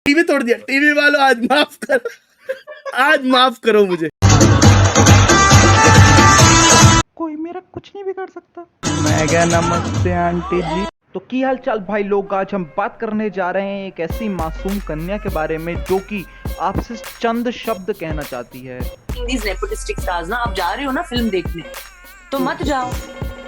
TV तोड़ दिया। TV वालों आज माफ करो, आज माफ करो मुझे। कोई मेरा कुछ नहीं बिगाड़ सकता। मैं क्या, नमस्ते आंटी जी। तो की हाल चाल भाई लोग, आज हम बात करने जा रहे हैं एक ऐसी मासूम कन्या के बारे में जो कि आपसे चंद शब्द कहना चाहती है। These nepotistic stars ना, आप जा रहे हो ना फिल्म देखने, तो मत जाओ।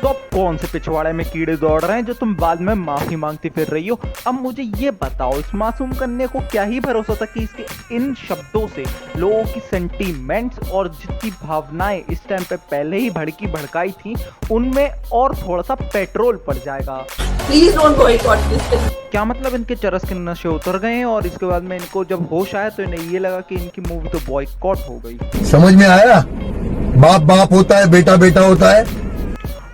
तो अब कौन से पिछवाड़े में कीड़े दौड़ रहे हैं जो तुम बाद में माफी मांगती फिर रही हो। अब मुझे ये बताओ, इस मासूम कन्या को क्या ही भरोसा था कि इसके इन शब्दों से लोगों की सेंटीमेंट्स और जितनी भावनाएं इस टाइम पे पहले ही भड़काई थी, उनमें और थोड़ा सा पेट्रोल पड़ जाएगा। Please don't boycott this film. क्या मतलब इनके चरस के नशे उतर गए हैं और इसके बाद में इनको जब होश आया तो इन्हें ये लगा कि इनकी मूवी तो बॉयकॉट हो गई। समझ में आया? बाप बाप होता है, बेटा बेटा होता है।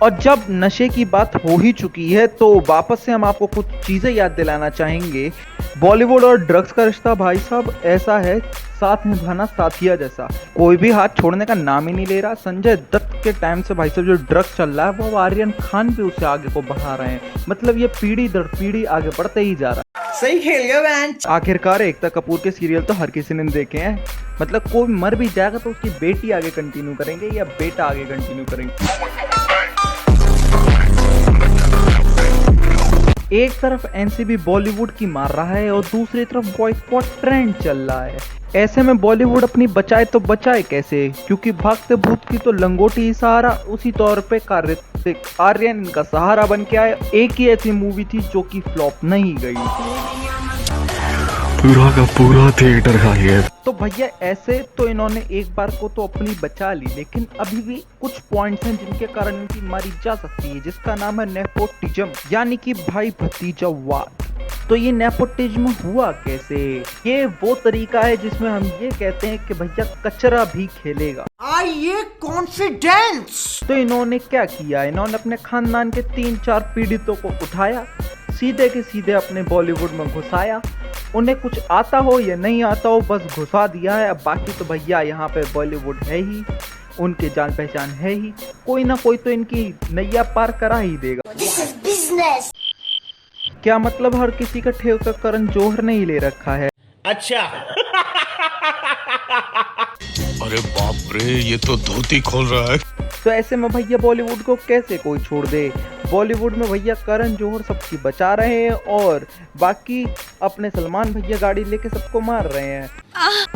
और जब नशे की बात हो ही चुकी है तो वापस से हम आपको कुछ चीजें याद दिलाना चाहेंगे। बॉलीवुड और ड्रग्स का रिश्ता भाई साहब ऐसा है, साथ निभाना साथिया जैसा। कोई भी हाथ छोड़ने का नाम ही नहीं ले रहा। संजय दत्त के टाइम से भाई साहब जो ड्रग्स चल रहा है वो आर्यन खान भी उसे आगे को बढ़ा रहे हैं। मतलब ये पीढ़ी दर पीढ़ी आगे बढ़ते ही जा रहा है। सही खेल गया बेंच। आखिरकार एकता कपूर के सीरियल तो हर किसी ने देखे हैं। मतलब कोई मर भी जाएगा तो उसकी बेटी आगे कंटिन्यू करेंगे या बेटा आगे कंटिन्यू करेंगे। एक तरफ एनसीबी बॉलीवुड की मार रहा है और दूसरी तरफ बॉयकॉट ट्रेंड चल रहा है। ऐसे में बॉलीवुड अपनी बचाए तो बचाए कैसे, क्योंकि भागते भूत की तो लंगोटी ही सहारा। उसी तौर पे कार्तिक आर्यन इनका सहारा बन के आया। एक ही ऐसी मूवी थी जो कि फ्लॉप नहीं गई, पूरा का पूरा थिएटर खाली है। तो भैया ऐसे तो इन्होंने एक बार को तो अपनी बचा ली, लेकिन अभी भी कुछ पॉइंट्स हैं जिनके कारण इनकी मारी जा सकती है, जिसका नाम है नेपोटिज्म, यानी कि भाई भतीजावाद। तो ये नेपोटिज्म हुआ कैसे? ये वो तरीका है जिसमें हम ये कहते हैं कि भैया कचरा भी खेलेगा। ये कॉन्फिडेंस। तो इन्होंने क्या किया, इन्होंने अपने खानदान के 3-4 पीड़ितों को उठाया, सीधे के सीधे अपने बॉलीवुड में घुसाया। उन्हें कुछ आता हो या नहीं आता हो, बस घुसा दिया है। अब बाकी तो भैया यहाँ पे बॉलीवुड है ही, उनके जान पहचान है ही, कोई ना कोई तो इनकी नैया पार करा ही देगा। This is business. क्या मतलब हर किसी का ठेका करण जौहर ने ही ले रखा है? अच्छा। अरे बाप रे, ये तो धोती खोल रहा है। तो ऐसे में भैया बॉलीवुड को कैसे कोई छोड़ दे। बॉलीवुड में भैया करण जौहर सबकी बचा रहे हैं और बाकी अपने सलमान भैया गाड़ी लेके सबको मार रहे हैं।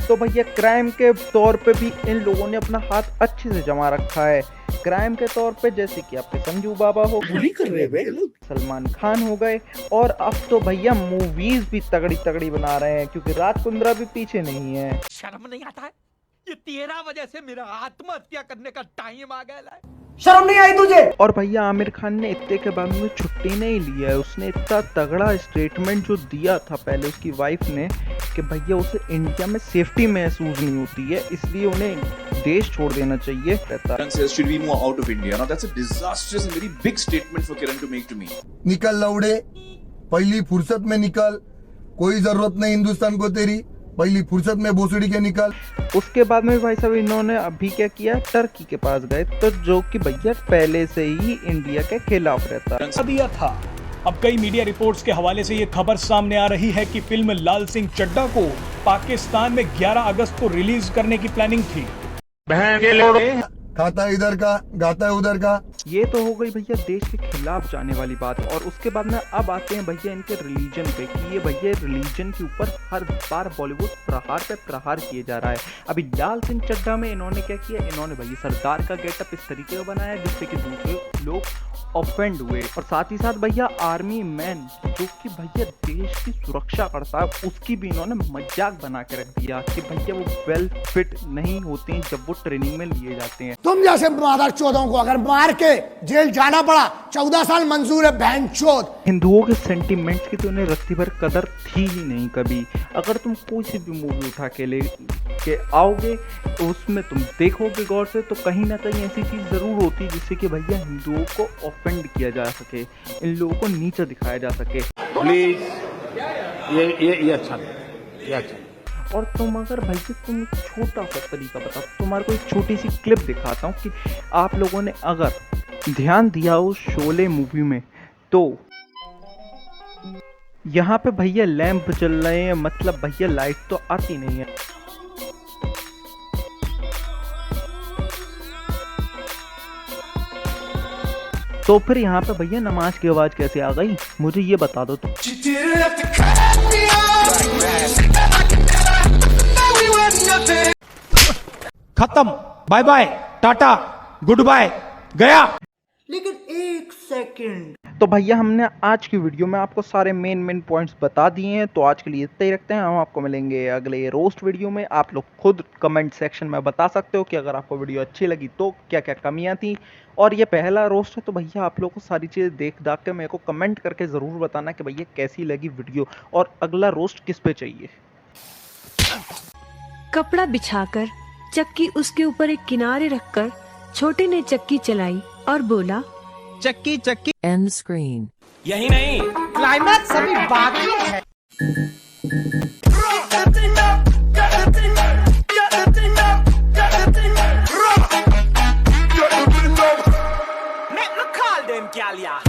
तो भैया क्राइम के तौर पे भी इन लोगों ने अपना हाथ अच्छे से जमा रखा है। क्राइम के तौर पे जैसे कि आपके संजू बाबा हो, कर रहे हैं सलमान खान हो गए, और अब तो भैया मूवीज भी तगड़ी तगड़ी बना रहे हैं, क्योंकि राज कुंद्रा भी पीछे नहीं है। शर्म नहीं आता है? ये तेरा वजह से मेरा आत्महत्या करने का टाइम आ गया है। शर्म नहीं आई तुझे? और भैया आमिर खान ने इतने के बाद में छुट्टी नहीं ली है। उसने इतना तगड़ा स्टेटमेंट जो दिया था पहले उसकी वाइफ ने कि भैया उसे इंडिया में सेफ्टी महसूस नहीं होती है, इसलिए उन्हें देश छोड़ देना चाहिए। Should we move out of India? Now that's a disastrous and very big statement for Kiran to make to me. निकल लौड़े, पहली फुर्सत में निकल। कोई जरूरत नहीं हिंदुस्तान को तेरी, पहली फुर्सत में भोसड़ी के निकल। उसके बाद में भाई साहब इन्होंने अभी क्या किया, टर्की के पास गए, तो जो कि भैया पहले से ही इंडिया के खिलाफ रहता है। दिया था। अब कई मीडिया रिपोर्ट्स के हवाले से ये खबर सामने आ रही है कि फिल्म लाल सिंह चड्ढा को पाकिस्तान में 11 अगस्त को रिलीज करने की प्लानिंग थी। खाता इधर का, गाता है उधर का। ये तो हो गई भैया देश के खिलाफ जाने वाली बात। और उसके बाद में अब आते हैं भैया इनके रिलीजन पे, कि ये भैया रिलीजन के ऊपर हर बार बॉलीवुड प्रहार पे प्रहार किए जा रहा है। अभी लाल सिंह चड्ढा में इन्होंने क्या किया, इन्होंने भैया सरदार का गेटअप इस तरीके का बनाया जिससे कि दूसरे लोग ऑफेंड हुए। और साथ ही साथ भैया आर्मी मैन जो कि भैया देश की सुरक्षा करता है, उसकी भी इन्होंने मजाक बना के रख दिया कि भैया वो वेल फिट नहीं होते हैं जब वो ट्रेनिंग में लिए जाते हैं। तुम जैसे मादर चौधों को अगर मार के जेल जाना पड़ा, 14 साल मंजूर है बहन चौथ। हिंदुओं के सेंटिमेंट्स की तो उन्हें रत्ती भर कदर थी ही नहीं कभी। अगर तुम कोई सी भी मूवी उठा के ले के आओगे तो उसमें तुम देखोगे गौर से, तो कहीं ना कहीं ऐसी चीज जरूर होती है जिससे कि भैया हिंदुओं को ऑफेंड किया जा सके, इन लोगों को नीचे दिखाया जा सके। प्लीज ये अच्छा नहीं, ये अच्छा। और तुम अगर भैया तुम छोटा सा तरीका बताओ, तुम्हारे को एक छोटी सी क्लिप दिखाता हूँ कि आप लोगों ने अगर ध्यान दिया हो शोले मूवी में, तो यहाँ पे भैया लैंप जल रहे हैं, मतलब भैया लाइट तो आती नहीं है। तो फिर यहाँ पे भैया नमाज की आवाज कैसे आ गई, मुझे ये बता दो। तो खत्म, bye bye, tata, goodbye, गया। तो भैया हमने आज की वीडियो में आपको सारे मेन पॉइंट्स बता दिए हैं, तो आज के लिए इतना ही रखते हैं। हम आपको मिलेंगे अगले रोस्ट वीडियो में। आप लोग खुद कमेंट सेक्शन में बता सकते हो कि अगर आपको वीडियो अच्छी लगी तो क्या क्या कमियां थी। और ये पहला रोस्ट है, तो भैया आप लोग को सारी चीज़ें देख दाख के मेरे को कमेंट करके ज़रूर बताना कि भैया कैसी लगी वीडियो और अगला रोस्ट किस पे चाहिए। कपड़ा बिछाकर चक्की उसके ऊपर एक किनारे रखकर छोटे ने चक्की चलाई और बोला, चक्की चक्की। And screen. यही नहीं, क्लाइमैक्स अभी बाकी है। मैं खा देम क्या लिया।